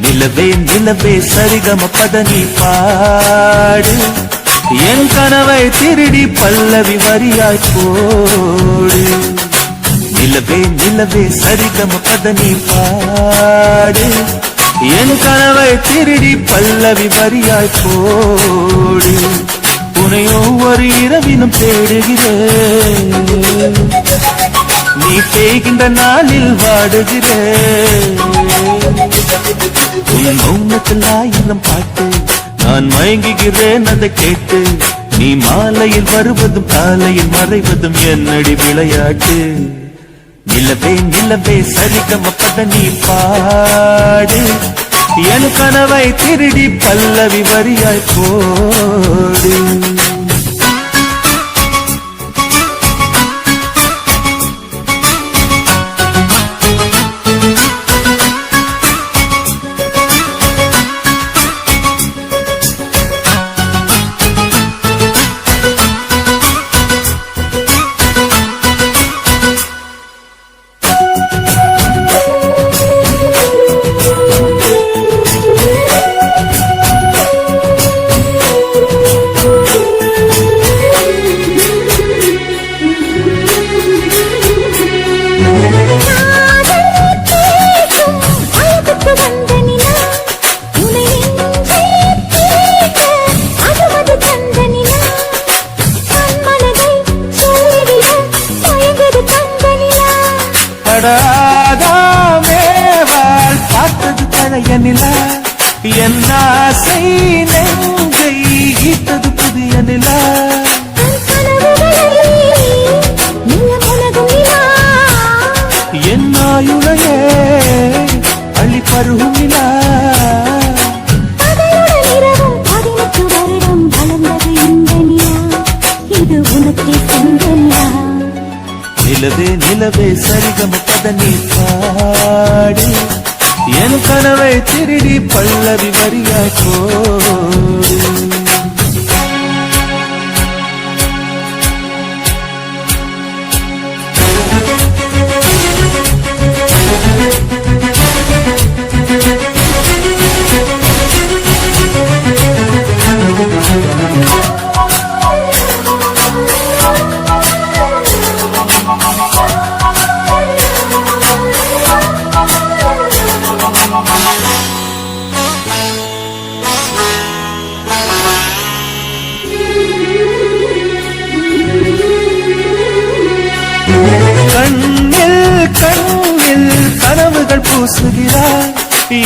நிலவே நிலவே சரிகம பதனி பாடு என் கனவை திருடி பல்லவி வரியாய் போடு. நிலவே நிலவே சரிகம பதனி பாடு என் கனவை திருடி பல்லவி வரியாய் போடு. உன்னை ஒவ்வொரு இரவிலும் தேடுகிறேன், நீ தேய்கின்ற நாளில் வாடுகிறேன். உன் மௌனத்தில் ஆயிரம் பாட்டு நான் மயங்குகிறேன் அதை கேட்டு. நீ மாலையில் வருவதும் காலையில் மறைவதும் என்னடி விளையாட்டு. நிலவே நிலவே சரிகம பதனி பாடு என் கனவை திருடி பல்லவி வரியாய் போடு. மேவாள் பார்த்தது பழைய நிலா, என் ஆசை நெஞ்சை ஈட்டது புதிய நிலா. என் ஆயுளையே அள்ளி பருகும் நிலா. நிலவே நிலவே சரிகம பதனி பாடு என் கனவை திருடி பல்லவி வரியாய் போடு. கண்ணில் கண்ணில் கனவுகள் பூசுகிறாய்,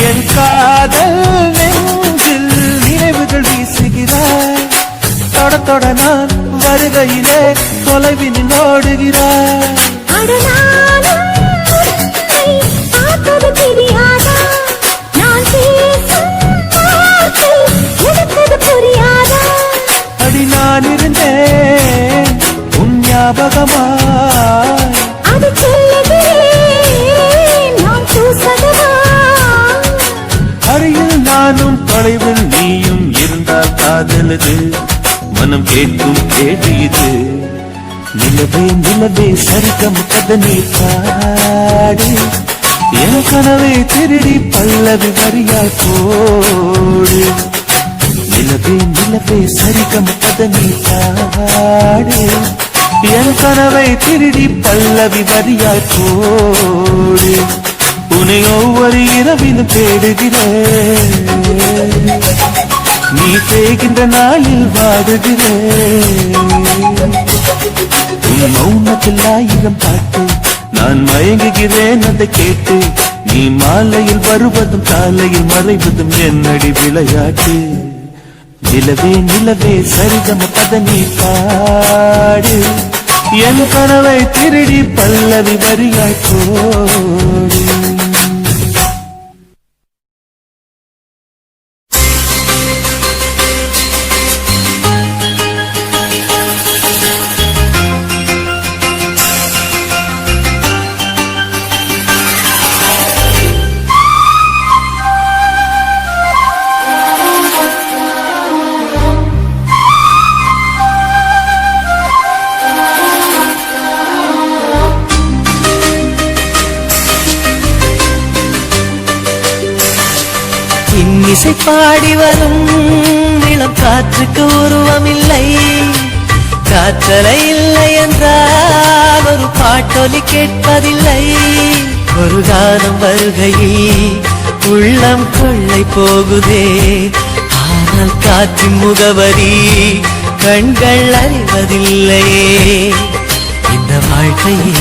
என் காதல் நெஞ்சில் நினைவுகள் வீசுகிறாய். தொட தொட நான் வருகையிலே தொலைவில் ஓடுகிறாய். அடி நான் இருந்தேன் உன் ஞாபகமாய், அருகில் நானும் தொலைவில் நீயும் இருந்தால் காதலது மனம் கேட்கும் கேள்வி இது. நிலவே நிலவே சரிகம பதனி பாடு என் கனவை திருடி பல்லவி வரியாய் போடு. நிலவே நிலவே சரிகம பதனி பாடு என் கனவை திருடி பல்லவி வரியாய் போடு. உன்னை ஒவ்வொரு இரவிலும் தேடுகிறேன், நீ தேய்கின்ற நாளில் வாடுகிறேன். உன் மௌனத்தில் ஆயிரம் பாட்டு நான் மயங்குகிறேன் அதை கேட்டு. நீ மாலையில் வருவதும் காலையில் மறைவதும் என்னடி விளையாட்டு. நிலவே நிலவே சரிகம பதனி பாடு என் கனவை திருடி பல்லவி வரியாய் போடு. இசை பாடி வரும் இளம் காற்றுக்கு உருவமில்லை. காற்றலை இல்லை என்றால் ஒரு பாட்டொலி கேட்பதில்லை. ஒரு காலம் வருகையில் உள்ளம் கொள்ளை போகுதே, ஆனால் காற்றின் முகவரி கண்கள் அறிவதில்லையே. இந்த வாழ்க்கையே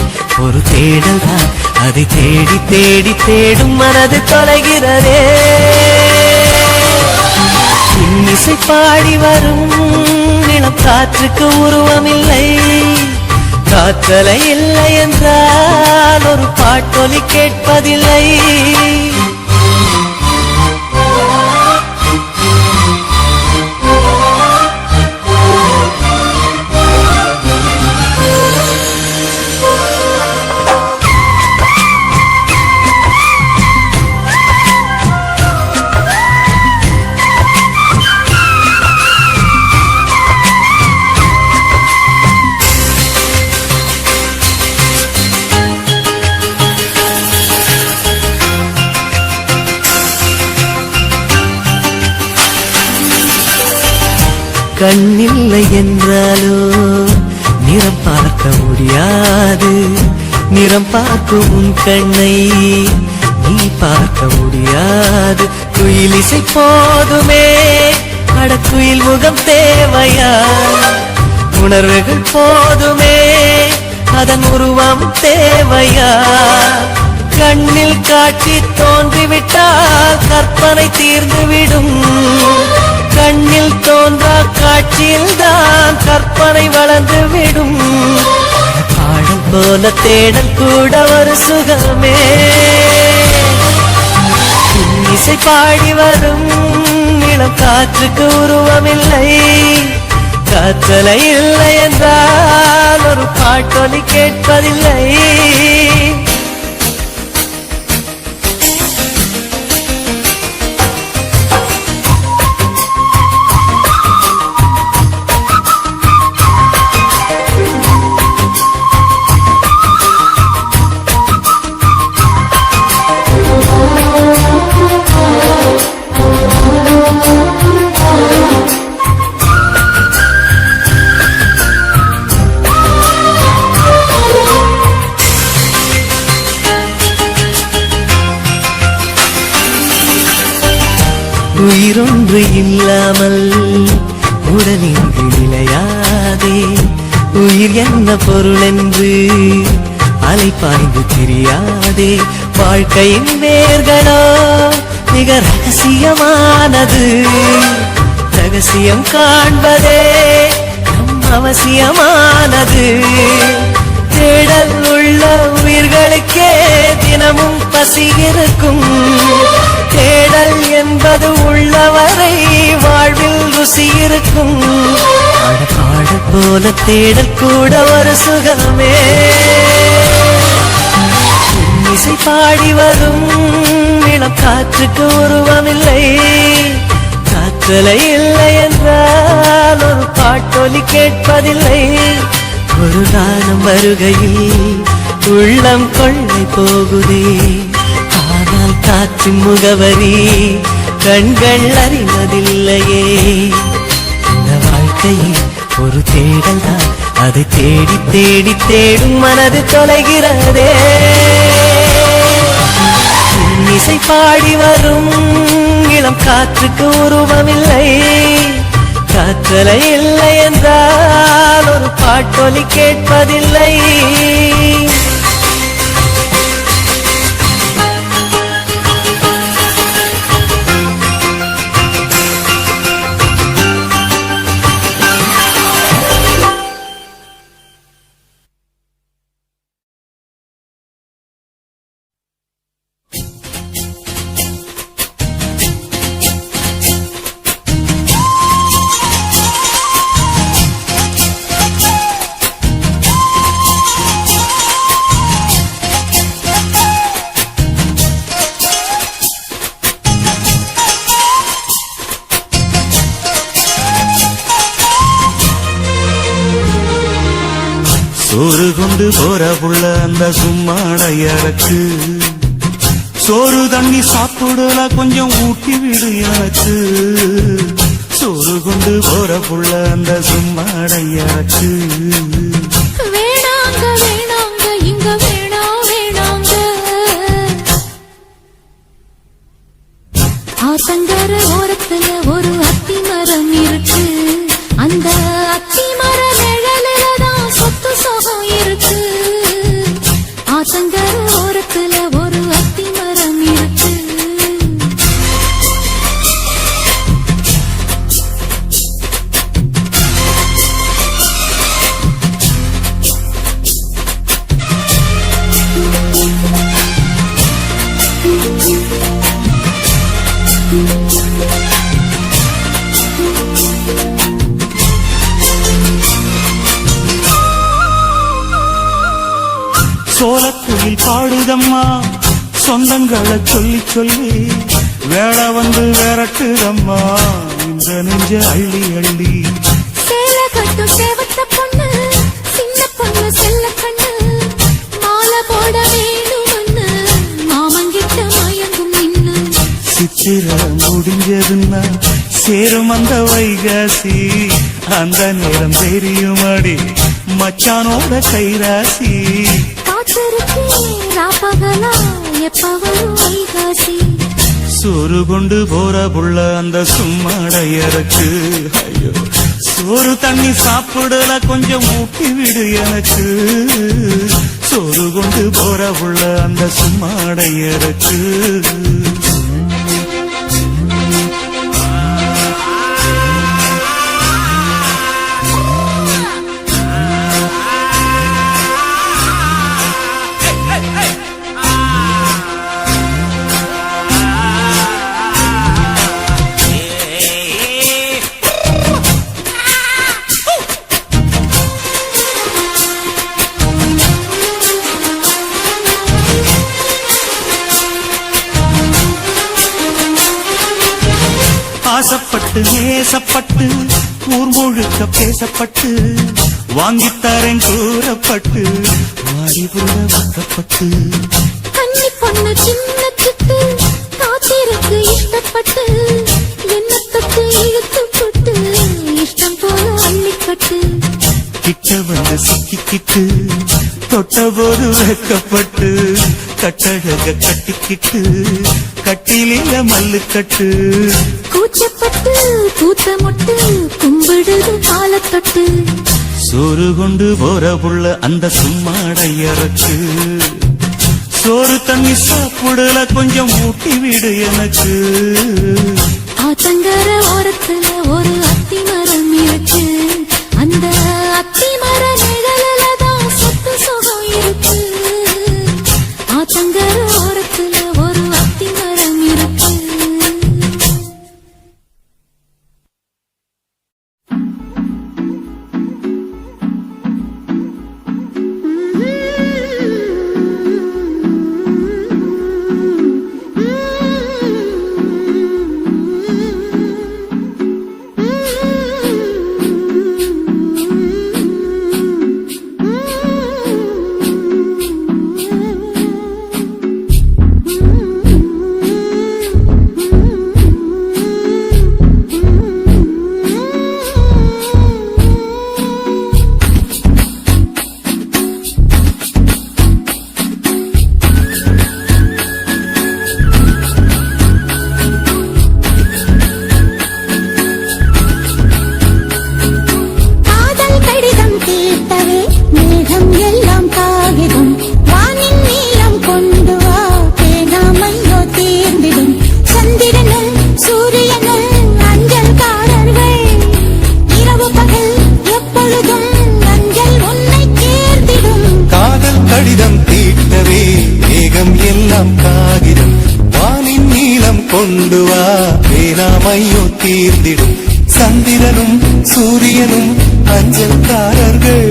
ஒரு தேடல் தான், அதை தேடி தேடி தேடும் மனது தொலைகிறதே. இசை பாடி வரும் இளம் காற்றுக்கு உருவமில்லை. காற்றலை இல்லை என்றால் ஒரு பாட்டொலி கேட்பதில்லை. கண்ணில்லை என்றாலோ நிறம் பார்க்க முடியாது. நிறம் பார்க்கும் உன் கண்ணை நீ பார்க்க முடியாது. குயில் இசை போதுமே, அடக்குயில் முகம் தேவையா? உணர்வுகள் போதுமே, அதன் உருவம் தேவையா? கண்ணில் காட்சி தோன்றிவிட்டால் கற்பனை தீர்ந்துவிடும். கண்ணில் தோன்றா காட்சியில் தான் கற்பனை வளர்ந்துவிடும். பாடல் போல தேடல் கூட ஒரு சுகமே. இசை பாடி வரும் இளம் காற்றுக்கு உருவமில்லை. காற்றலை இல்லை என்றால் ஒரு பாட்டொலி கேட்பதில்லை. உயிரொன்று இல்லாமல் உடலின்றி நிலையாதே. உயிர் என்ன பொருள் என்று அலைப்பாய்ந்து தெரியாதே. வாழ்க்கையின் வேர்களோ மிக ரகசியமானது. ரகசியம் காண்பதே நம் அவசியமானது. தேடல் உள்ள உயிர்களுக்கே தினமும் பசி இருக்கும். தேடல் என்பது உள்ளவரை வாழ்வில் ருசி இருக்கும். பாடல் போல தேடல் கூட ஒரு சுகமே. இசை பாடி வரும் இளம் காற்றுக்கு உருவமில்லை. காற்றலை இல்லை என்றால் ஒரு பாட்டொலி கேட்பதில்லை. ஒரு காலம் வருகையில் உள்ளம் கொள்ளை போகுதே, ஆனால் காற்றின் முகவரி கண்கள் அறிவதில்லையே. இந்த வாழ்க்கையில் ஒரு தேடல் தான், அதை தேடி தேடி தேடும் மனது தொலைகிறதே. இசை பாடி வரும் இளம் காற்றுக்கு உருவமில்லை. காற்றலை இல்லை என்றால் ஒரு பாட்டொலி கேட்பதில்லை. சோறு கொண்டு போற புள்ள அந்த சும்மாடையறக்கு சோறு தண்ணி சாப்பிடல கொஞ்சம் ஊட்டி விடு எனக்கு சோறு கொண்டு போற புள்ள அந்த சும்மாடையாச்சு வேணாங்க வேணாங்க இங்க வேணாங்க ஆத்தங்கர ஓரத்துல ஒரு அத்தி மரம் இருக்கு அந்த அத்தி மர நிழலில்தான் சொத்து சுகம் இருக்கு ஆத்தங்கர ஓரத்துல ஒரு அத்தி மரம் இருக்கு சோளக்குயில் பாடுதம்மா சொந்தங்களை சொல்லி சொல்லி வேளை வந்து விரட்டுதம்மா இந்த நெஞ்ச அள்ளி அள்ளி சேல கட்டும் சேவத்த பொண்ணு சின்ன பொண்ணு செல்ல கண்ணு மாலை போட வேணும்னு மாமங்கிட்ட மயங்கும் நின்னு சித்திர முடிஞ்சதுன்னா சேரும் அந்த வைகாசி அந்த நேரம் தெரியுமாடி மச்சானோட கைராசி ராப்பகலா எப்பவரும் வைகாசி சோறு கொண்டு போற புள்ள அந்த சும்மாடையறக்கு ஐயோ சோறு தண்ணி சாப்பிடல கொஞ்சம் ஊட்டி விடு எனக்கு சோறு கொண்டு போற புள்ள அந்த சும்மாடையறக்கு ஆசைப்பட்டு நேசப்பட்டு ஊர் முழுக்க பேசப்பட்டு வாங்கித்தரேன் கூறப்பட்டு வாடி புள்ள வக்கப்பட்டு கன்னி பொண்ணு சின்ன சிட்டு காத்திருக்கு இஷ்டப்பட்டு என்ன தொட்டு இழுத்து போட்டு இஷ்டம் போல அள்ளிக்கட்டு கிட்ட வந்து சிக்கிக்கிட்டு தொட்ட போது வைக்கப்பட்டு கட்டழக கட்டிக்கிட்டு கட்டிலில மல்லுக்கட்டு கூச்சப்பட்டு கூத்த மொட்டு கும்பிடுது காலத்தொட்டு சோறு கொண்டு போற புள்ள அந்த சும்மாடையறக்கு சோறு தண்ணி சாப்பிடல கொஞ்சம் ஊட்டி விடு எனக்கு ஆத்தங்கர ஓரத்துல ஒரு அத்தி மரம் இருக்கு அந்த அத்தி மர நிழலில்தான் சொத்து சுகம் இருக்கு ஆத்தங்கர ஓரத்துல ஒரு அத்தி மரம் இருக்கு கொண்டு வா பேராமையோ தீர்ந்திடும் சந்திரனும் சூரியனும் அஞ்சல்காரர்கள்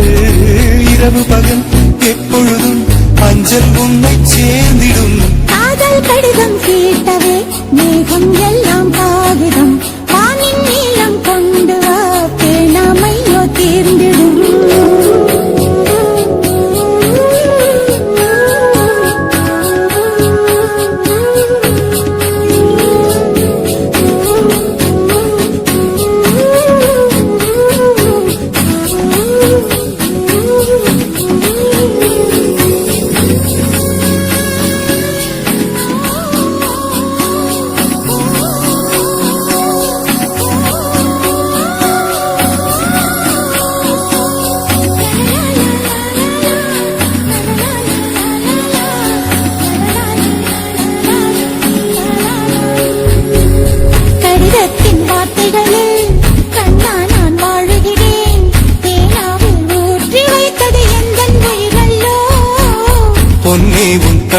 இரவு பகல் எப்பொழுதும் அஞ்சல் உன்னை சேர்ந்திடும் காதல் கடிதம் கேட்டவே மேகம் எல்லாம் காகிதம் வானின் நீளம் கொண்டு வா பேராமையோ தீர்ந்திடும்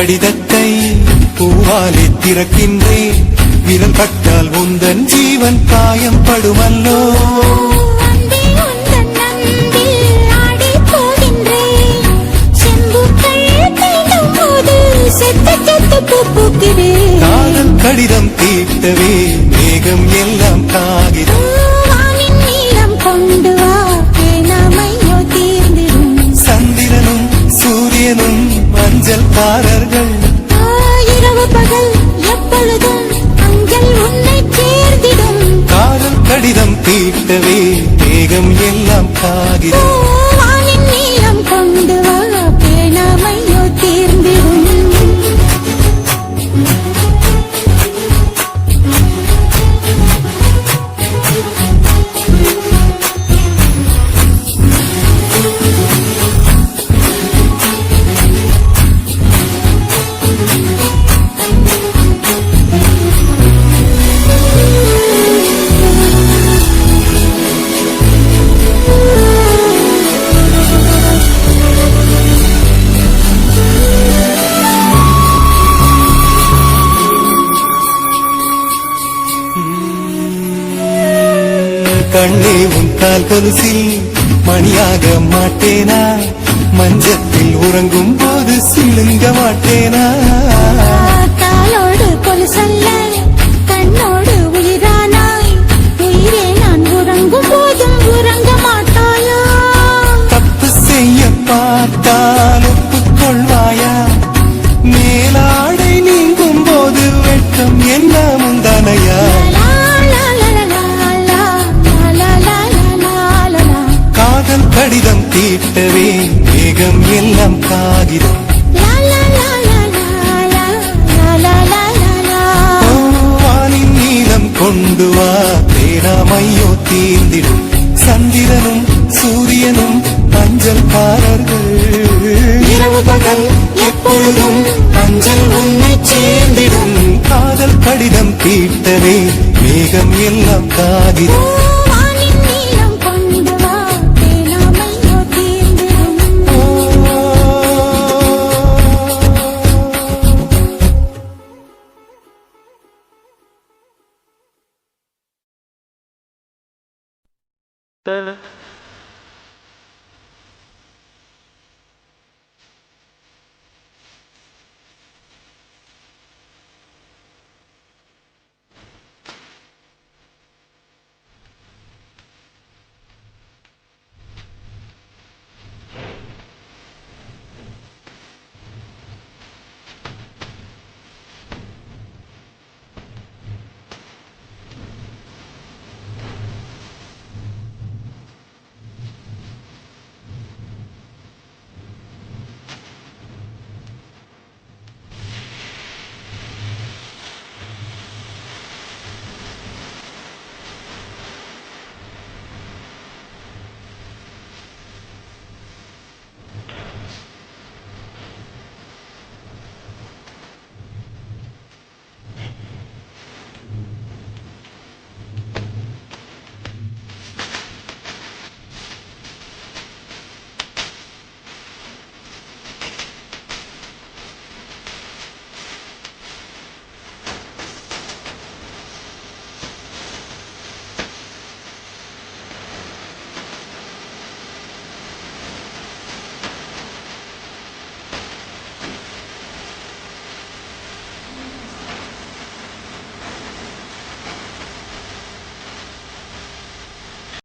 கடிதத்தை பூவாலே திறக்கின்றேன் விரல் பட்டால் உந்தன் ஜீவன் காயம் படுமல்லோ அன்பே உந்தன் அன்பில் ஆடிப் போகின்றேன். செம்புக்கள் தீண்டும் போது செத்து செத்து பூ பூக்கிறேன். காதல் கடிதம் தீட்டவே மேகம் எல்லாம் காகிதம் வானின் நீளம் கொண்டு வா பேனாமையோ தீர்ந்திடும். சந்திரனும் சூரியனும் மஞ்சள்காரர்கள் இரவு பகல் எப்பொழுதும் அஞ்சல் உன்னை சேர்ந்திடும். காதல் கடிதம் தீட்டவே மேகம் எல்லாம் காகிதம் வானின் நீளம் கொண்டு வா பேனாமையோ தீர்ந்திடும். கண்ணே உன் கால் கொலுசில் மணியாக மாட்டேனா மஞ்சத்தில் உறங்கும் போது சிழுங்க மாட்டேனா காலோடு கொலுசல்ல கண்ணோடு உயிரானாய். உயிரே நான் உறங்கும் போதும் உறங்க மாட்டாயா? தப்பு செய்ய பார்த்தால் ஒப்புக்கொள்வாயா மேலாடை நீங்கும் போது வெட்கம் என்ன முந்தானையா லா, லா, லா, லா, லா, லா, லா, லா, லா, லா. காதல் கடிதம் தீட்டவே மேகம் எல்லாம் காகிதம் லா, லா, லா, லா, லா, லா, லா, லா, லா, லா. வானின் நீளம் கொண்டு வா பேராமையோ தீர்ந்திடும் சந்திரனும் சூரியனும் அஞ்சல்காரர்கள் இரவு பகல் எப்பொழுதும் அஞ்சல் உன்னை சேர்ந்திடும் காதல் கடிதம் தீட்டவே மேகம் எல்லாம் காகிதம் வானின் நீளம் கொண்டு வா பேனாமையோ தீர்ந்திடும். Da